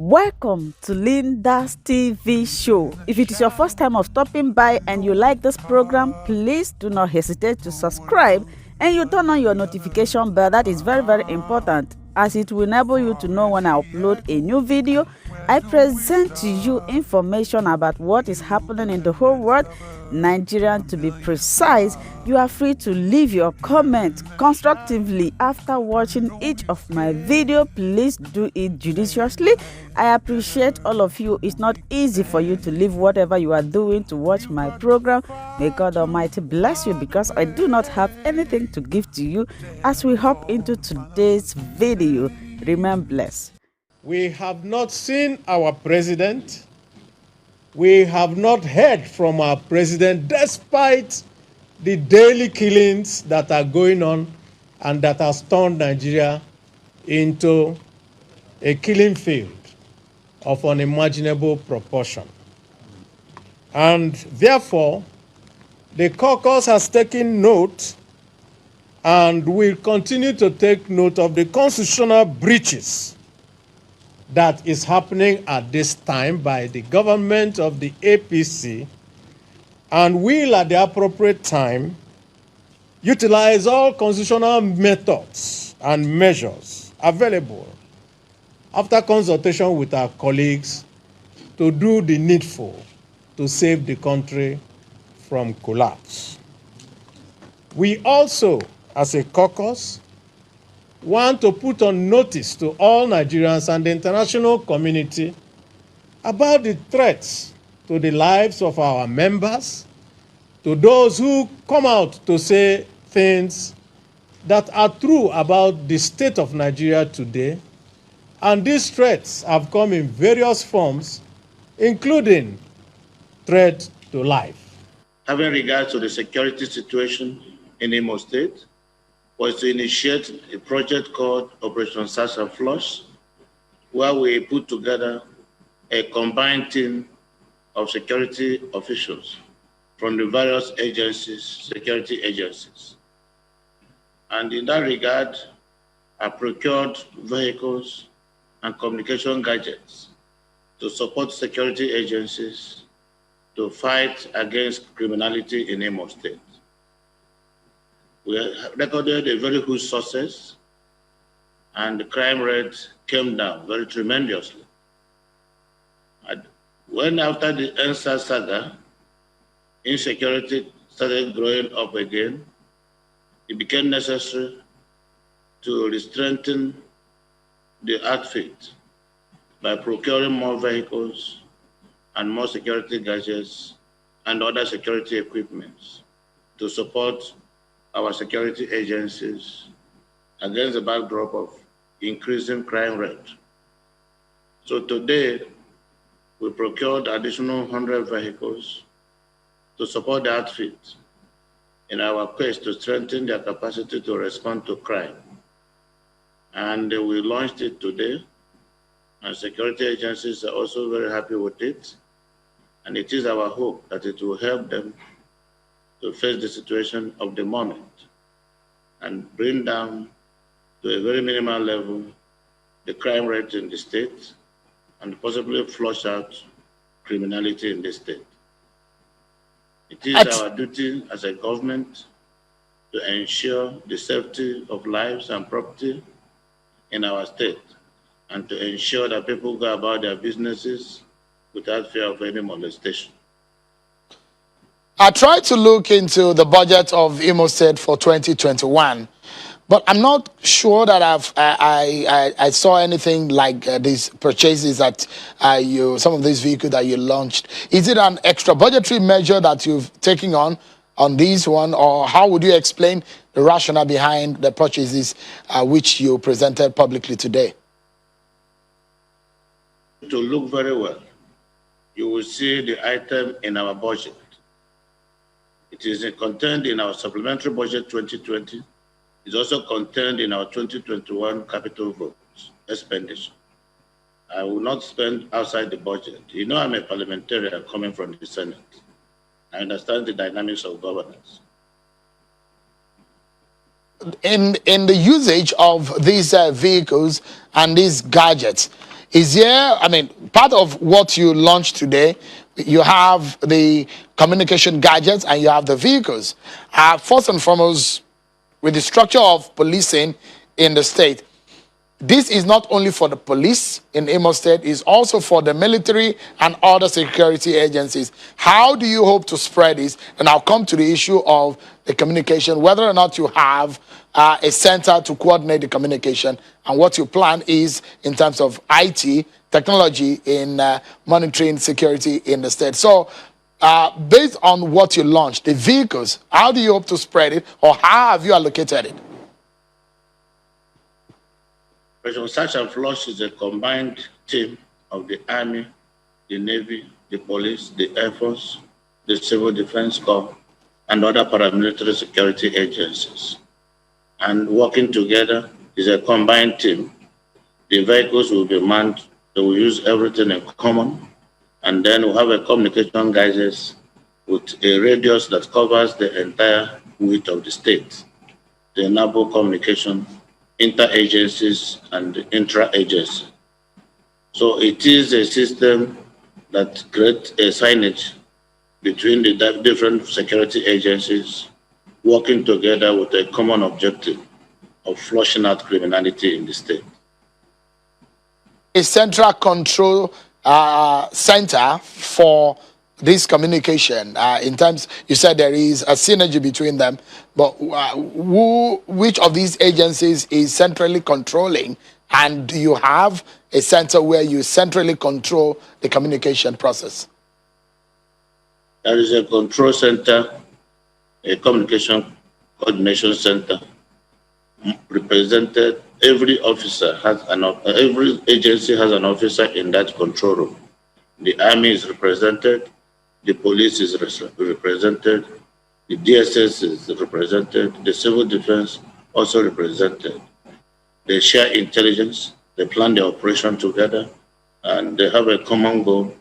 Welcome to Linda's TV show. If it is your first time of stopping by and you like this program, please do not hesitate to subscribe and you turn on your notification bell. That is very, very important, as it will enable you to know when I upload a new video. I present to you information about what is happening in the whole world, Nigerian to be precise. You are free to leave your comment constructively after watching each of my video. Please do it judiciously. I appreciate all of you. It's not easy for you to leave whatever you are doing to watch my program. May God Almighty bless you, because I do not have anything to give to you. As we hop into today's video, remain blessed. We have not seen our president. We have not heard from our president, despite the daily killings that are going on and that has turned Nigeria into a killing field of unimaginable proportion. And therefore, the caucus has taken note and will continue to take note of the constitutional breaches that is happening at this time by the government of the APC, and will at the appropriate time utilize all constitutional methods and measures available after consultation with our colleagues to do the needful to save the country from collapse. We also, as a caucus, want to put on notice to all Nigerians and the international community about the threats to the lives of our members, to those who come out to say things that are true about the state of Nigeria today. And these threats have come in various forms, including threat to life. Having regard to the security situation in Imo State, was to initiate a project called Operation Search and Flush, where we put together a combined team of security officials from the various agencies, security agencies. And in that regard, I procured vehicles and communication gadgets to support security agencies to fight against criminality in Imo State. We recorded a very good success, and the crime rate came down very tremendously. And when after the EndSARS saga, insecurity started growing up again, it became necessary to strengthen the outfit by procuring more vehicles and more security gadgets and other security equipments to support our security agencies against the backdrop of increasing crime rate. So today, we procured additional 100 vehicles to support the outfit in our quest to strengthen their capacity to respond to crime. And we launched it today, and security agencies are also very happy with it. And it is our hope that it will help them to face the situation of the moment and bring down to a very minimal level the crime rate in the state and possibly flush out criminality in the state. It is our duty as a government to ensure the safety of lives and property in our state and to ensure that people go about their businesses without fear of any molestation. I tried to look into the budget of Imo State for 2021, but I'm not sure that I saw anything like these purchases that some of these vehicles that you launched. Is it an extra budgetary measure that you've taken on this one, or how would you explain the rationale behind the purchases which you presented publicly today? To look very well, you will see the item in our budget. It is contained in our supplementary budget 2020. It's also contained in our 2021 capital votes expenditure. I will not spend outside the budget. You know, I'm a parliamentarian coming from the Senate. I understand the dynamics of governance. In the usage of these vehicles and these gadgets, Is there, I mean, part of what you launched today, you have the communication gadgets and you have the vehicles. First and foremost, with the structure of policing in the state, this is not only for the police in Imo State, it's also for the military and other security agencies. How do you hope to spread this? And I'll come to the issue of the communication, whether or not you have a center to coordinate the communication, and what your plan is in terms of IT, technology in monitoring security in the state. So based on what you launched, the vehicles, how do you hope to spread it, or how have you allocated it? Operation Search and Flush is a combined team of the Army, the Navy, the Police, the Air Force, the Civil Defense Corps, and other paramilitary security agencies. And working together is a combined team. The vehicles will be manned, they will use everything in common, and then we'll have a communication guidance with a radius that covers the entire width of the state to enable communication inter-agencies and intra-agency. So it is a system that creates a signage between the different security agencies working together with a common objective of flushing out criminality in the state. A central control center for this communication, in terms, you said there is a synergy between them, but which of these agencies is centrally controlling, and do you have a center where you centrally control the communication process? There is a control center, a communication coordination center, represented. Every officer has every agency has an officer in that control room. The Army is represented, the police is represented, the DSS is represented, the civil defense also represented. They share intelligence, they plan their operation together, and they have a common goal,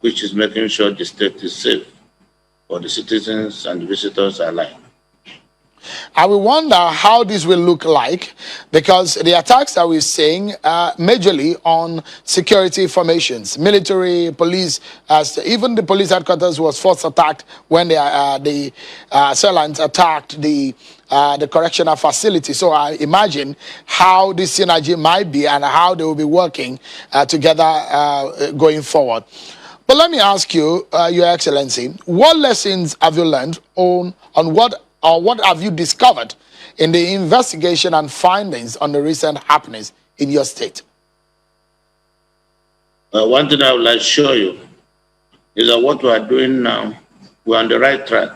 which is making sure the state is safe for the citizens and visitors alike. I will wonder how this will look like, because the attacks that we're seeing majorly on security formations, military, police, even the police headquarters was first attacked when the assailants attacked the correctional facility. So I imagine how this synergy might be and how they will be working together going forward. But let me ask you, Your Excellency, what lessons have you learned on what have you discovered in the investigation and findings on the recent happenings in your state? One thing I would like to show you is that what we are doing now, we're on the right track.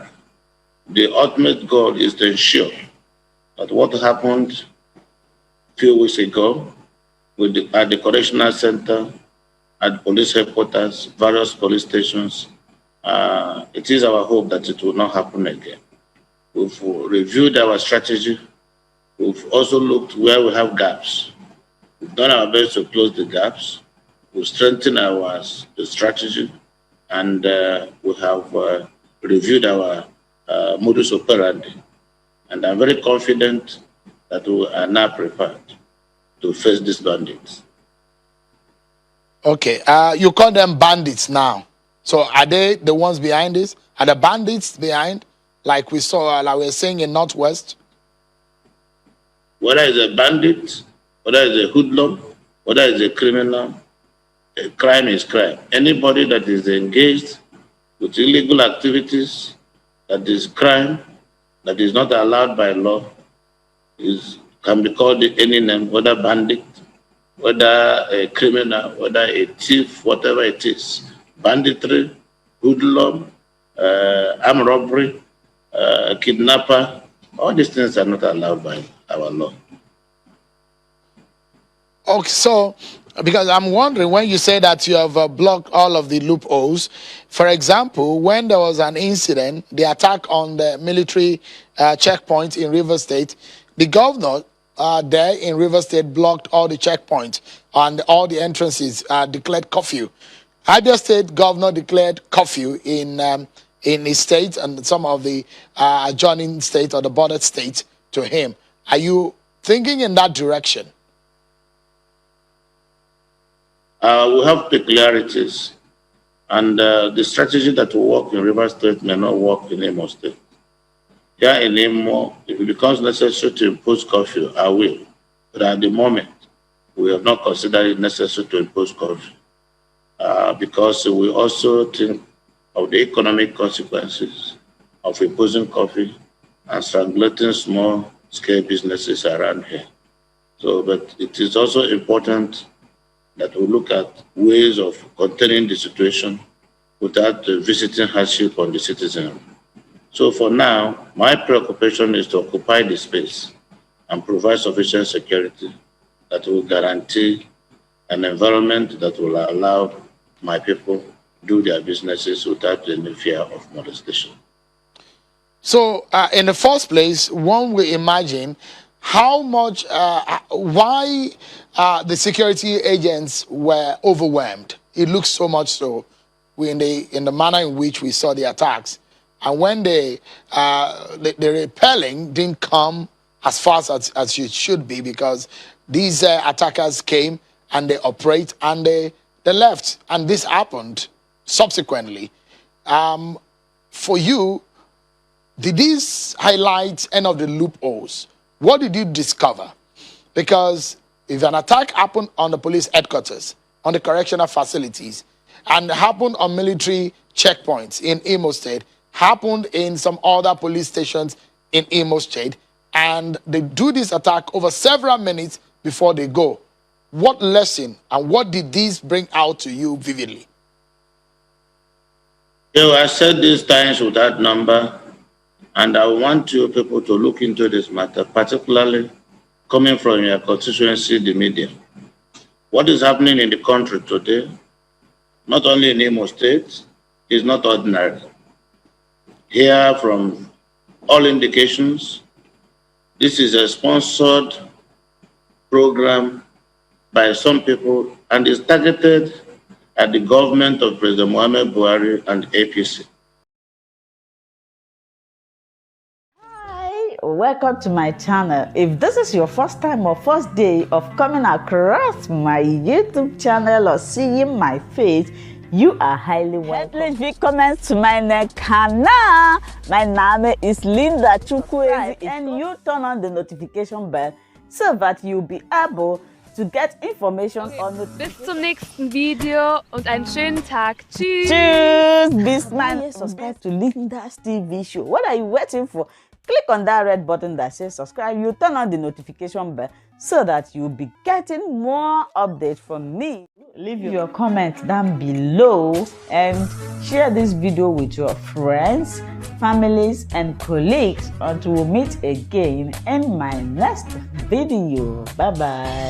The ultimate goal is to ensure that what happened a few weeks ago at the correctional center, at police headquarters, various police stations, it is our hope that it will not happen again. We've reviewed our strategy. We've also looked where we have gaps. We've done our best to close the gaps. We've strengthened the strategy, and we have reviewed our modus operandi. And I'm very confident that we are now prepared to face these bandits. Okay, you call them bandits now. So are they the ones behind this? Are the bandits behind? Like we saw, like we were saying in Northwest? Whether it's a bandit, whether it's a hoodlum, whether it's a criminal, a crime is crime. Anybody that is engaged with illegal activities, that is crime, that is not allowed by law, can be called any name, whether bandit, whether a criminal, whether a thief, whatever it is. Banditry, hoodlum, armed robbery, kidnapper, all these things are not allowed by our law. Okay, so because I'm wondering, when you say that you have blocked all of the loopholes, for example, when there was an incident, the attack on the military checkpoint in River State, the governor there in River State blocked all the checkpoints and all the entrances, declared curfew. Abia State governor declared curfew in his state and some of the adjoining states or the border states to him. Are you thinking in that direction? We have peculiarities, and the strategy that will work in Rivers State may not work in Imo State. Here in Imo, if it becomes necessary to impose curfew, I will. But at the moment, we have not considered it necessary to impose curfew because we also think of the economic consequences of imposing curfew and strangulating small-scale businesses around here. So, but it is also important that we look at ways of containing the situation without visiting hardship on the citizen. So for now, my preoccupation is to occupy the space and provide sufficient security that will guarantee an environment that will allow my people do their businesses without any fear of molestation. So in the first place, one will imagine how much, why the security agents were overwhelmed. It looks so much so in the manner in which we saw the attacks. And when the repelling didn't come as fast as it should be, because these attackers came and they operate and they left. And this happened subsequently. For you, did this highlight any of the loopholes? What did you discover? Because if an attack happened on the police headquarters, on the correctional facilities, and happened on military checkpoints in Imo State, happened in some other police stations in Imo State, and they do this attack over several minutes before they go, what lesson and what did these bring out to you vividly? I said these times without number, and I want you people to look into this matter, particularly coming from your constituency, the media. What is happening in the country today, not only in Imo State, is not ordinary. Here, from all indications, this is a sponsored program by some people and is targeted at the government of President Muhammad Buhari and APC. Welcome to my channel. If this is your first time or first day of coming across my YouTube channel or seeing my face, you are highly welcome. Please willkommen to my canal. My name is Linda Chukwuezi, and you turn on the notification bell so that you'll be able to get information on the. Bis zum nächsten Video und einen schönen Tag. Tschüss. Tschüss. Bis my subscribe to Linda's TV show. What are you waiting for? Click on that red button that says subscribe. You turn on the notification bell so that you'll be getting more updates from me. Leave your comment down below and share this video with your friends, families, and colleagues until we meet again in my next video. Bye bye.